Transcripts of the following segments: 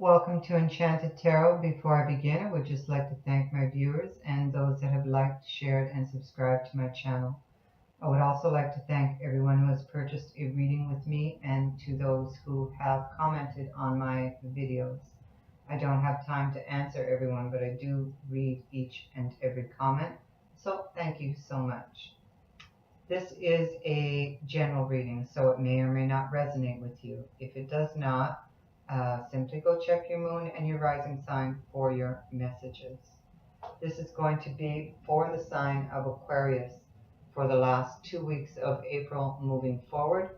Welcome to Enchanted Tarot. Before I begin, I would just like to thank my viewers and those that have liked, shared, and subscribed to my channel. I would also like to thank everyone who has purchased a reading with me and to those who have commented on my videos. I don't have time to answer everyone, but I do read each and every comment, so thank you so much. This is a general reading, so it may or may not resonate with you. If it does not, simply go check your moon and your rising sign for your messages. This is going to be for the sign of Aquarius for the last 2 weeks of April moving forward.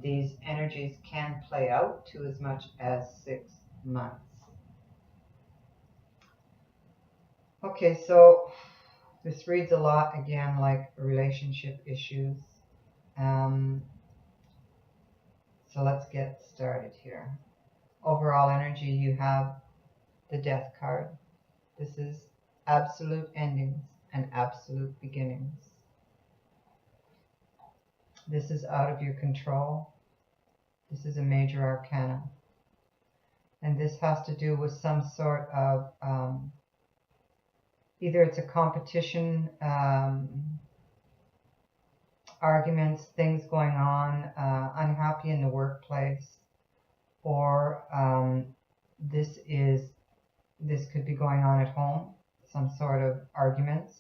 These energies can play out to as much as 6 months. Okay, so this reads a lot again like relationship issues. So let's get started here. Overall energy, you have the Death card. This is absolute endings and absolute beginnings. This is out of your control. This is a major arcana. And this has to do with some sort of, either it's a competition, arguments, things going on, unhappy in the workplace, or this could be going on at home, some sort of arguments.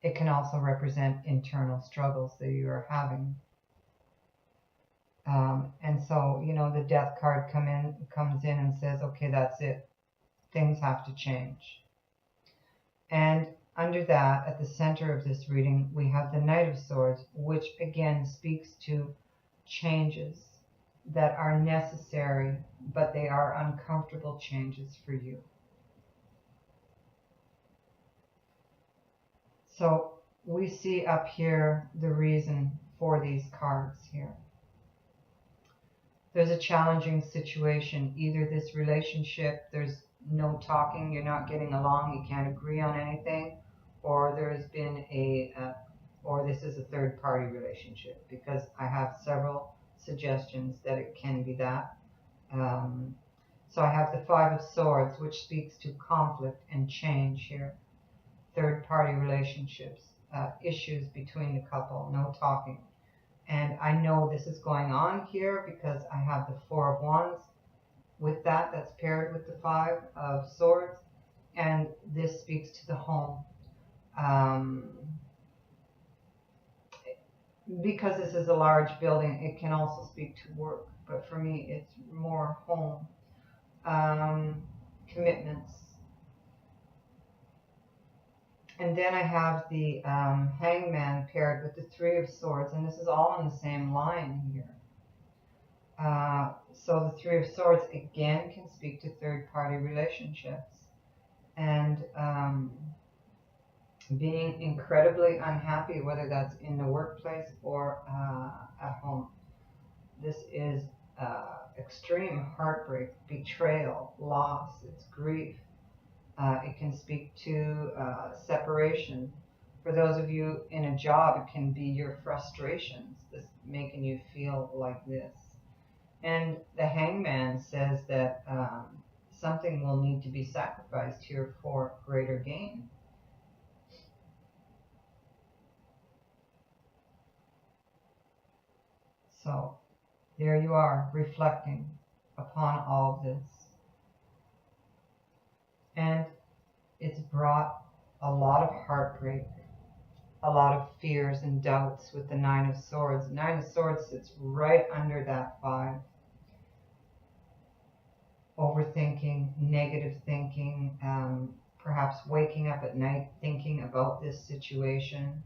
It can also represent internal struggles that you are having. And so, you know, the Death card comes in and says, okay, that's it. Things have to change. And under that, at the center of this reading, we have the Knight of Swords, which again speaks to changes that are necessary, but they are uncomfortable changes for you. So we see up here the reason for these cards here. There's a challenging situation. Either this relationship, there's no talking, you're not getting along, you can't agree on anything, or there's been or this is a third-party relationship, because I have several suggestions that it can be that. So I have the Five of Swords, which speaks to conflict and change here. Third-party relationships, issues between the couple, no talking. And I know this is going on here because I have the Four of Wands with that's paired with the Five of Swords, and this speaks to the home. Because this is a large building, it can also speak to work, but for me it's more home, commitments. And then I have the Hangman paired with the Three of Swords, and this is all on the same line here. So the Three of Swords again can speak to third-party relationships and being incredibly unhappy, whether that's in the workplace or at home. This is extreme heartbreak, betrayal, loss, it's grief. It can speak to separation. For those of you in a job, it can be your frustrations that's making you feel like this. And the Hangman says that something will need to be sacrificed here for greater gain. So there you are, reflecting upon all of this. And it's brought a lot of heartbreak, a lot of fears and doubts with the Nine of Swords. Nine of Swords sits right under that Five. Overthinking, negative thinking, perhaps waking up at night thinking about this situation.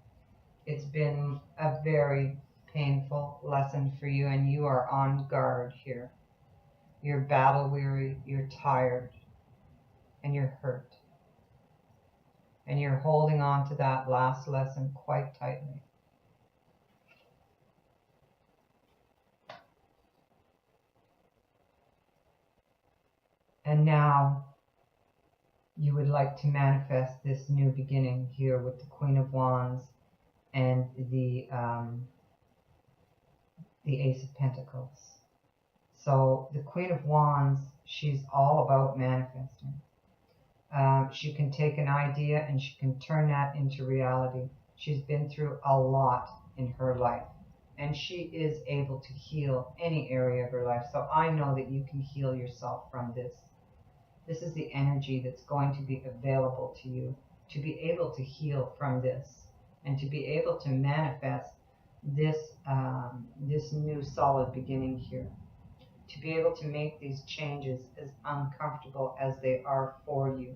It's been a very painful lesson for you, and you are on guard here. You're battle weary, you're tired, and you're hurt. And you're holding on to that last lesson quite tightly. And now you would like to manifest this new beginning here with the Queen of Wands and the Ace of Pentacles. So the Queen of Wands, she's all about manifesting. She can take an idea and she can turn that into reality. She's been through a lot in her life, and she is able to heal any area of her life. So I know that you can heal yourself from this. This is the energy that's going to be available to you to be able to heal from this and to be able to manifest this, this new solid beginning here. To be able to make these changes as uncomfortable as they are for you.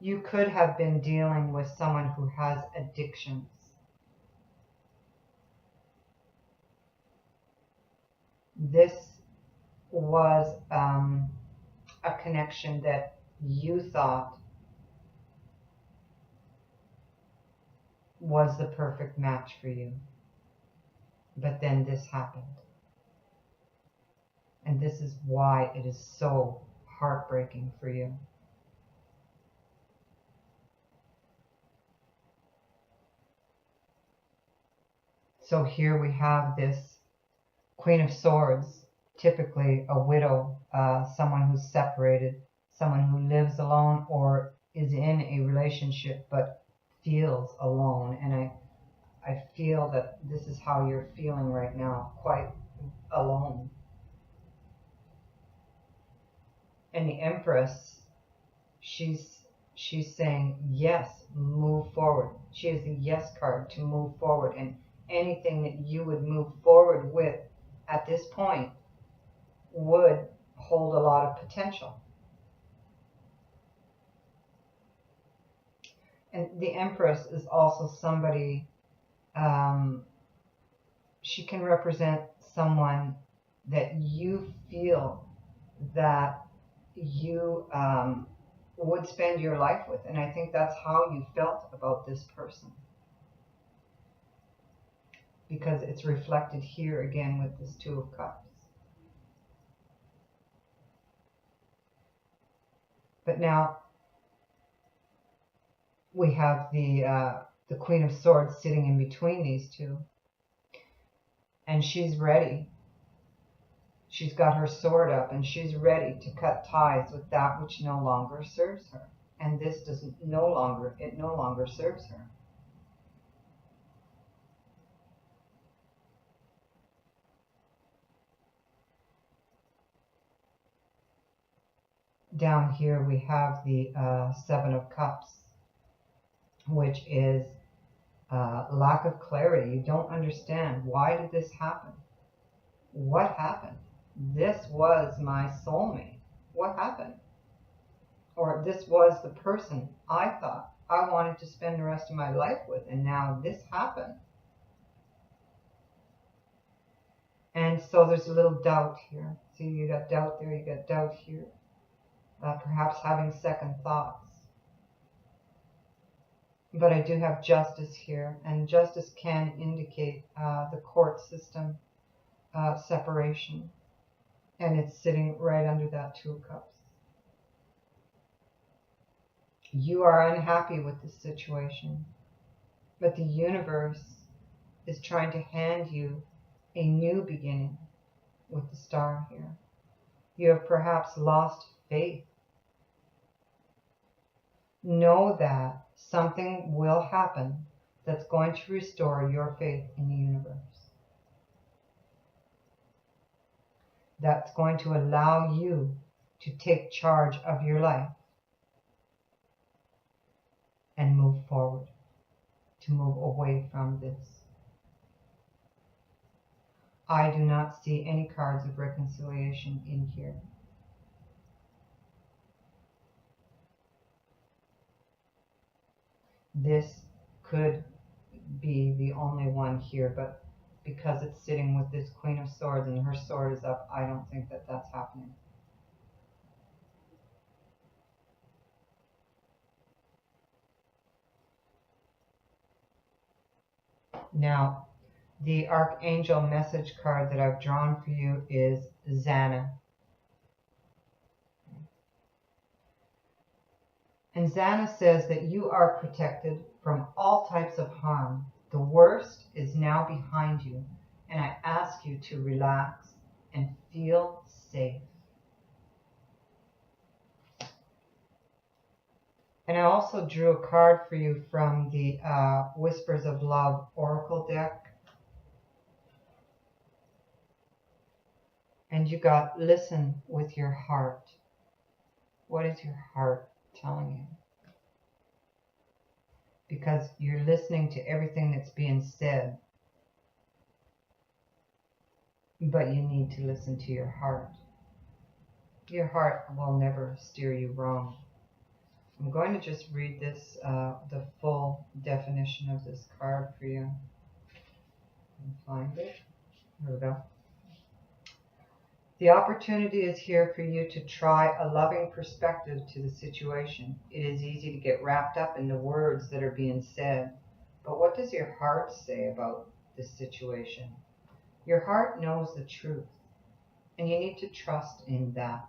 You could have been dealing with someone who has addictions. This was a connection that you thought was the perfect match for you. But then this happened. And this is why it is so heartbreaking for you. So here we have this Queen of Swords, typically a widow, someone who's separated, someone who lives alone or is in a relationship but feels alone. And I feel that this is how you're feeling right now, quite alone. And the Empress, she's saying, yes, move forward. She is the yes card to move forward. And anything that you would move forward with at this point would hold a lot of potential. And the Empress is also somebody, she can represent someone that you feel that you would spend your life with. And I think that's how you felt about this person. Because it's reflected here again with this Two of Cups. But now we have the Queen of Swords sitting in between these two. And she's ready. She's got her sword up and she's ready to cut ties with that which no longer serves her. And this no longer serves her. Down here we have the Seven of Cups, which is lack of clarity. You don't understand. Why did this happen? What happened? This was my soulmate. What happened? Or this was the person I thought I wanted to spend the rest of my life with, and now this happened. And so there's a little doubt here. See, you got doubt there, you got doubt here. Perhaps having second thoughts. But I do have justice here, and justice can indicate the court system separation. And it's sitting right under that Two of Cups. You are unhappy with this situation, but the universe is trying to hand you a new beginning with the Star here. You have perhaps lost faith. Know that something will happen that's going to restore your faith in the universe. That's going to allow you to take charge of your life and move forward, to move away from this. I do not see any cards of reconciliation in here. This could be the only one here, but because it's sitting with this Queen of Swords and her sword is up, I don't think that that's happening. Now, the Archangel message card that I've drawn for you is Zana. And Zana says that you are protected from all types of harm. The worst is now behind you, and I ask you to relax and feel safe. And I also drew a card for you from the Whispers of Love Oracle deck. And you got listen with your heart. What is your heart telling you? Because you're listening to everything that's being said, but you need to listen to your heart. Your heart will never steer you wrong. I'm going to just read this, the full definition of this card for you. Find it. Here we go. The opportunity is here for you to try a loving perspective to the situation. It is easy to get wrapped up in the words that are being said, but what does your heart say about this situation? Your heart knows the truth, and you need to trust in that.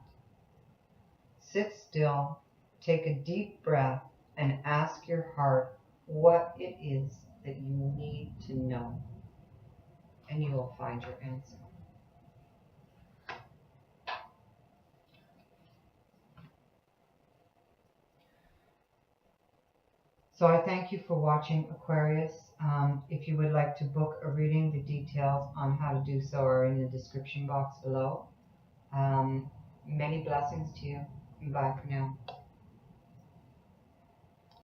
Sit still, take a deep breath, and ask your heart what it is that you need to know, and you will find your answer. So I thank you for watching, Aquarius. If you would like to book a reading, the details on how to do so are in the description box below. Many blessings to you. Bye for now.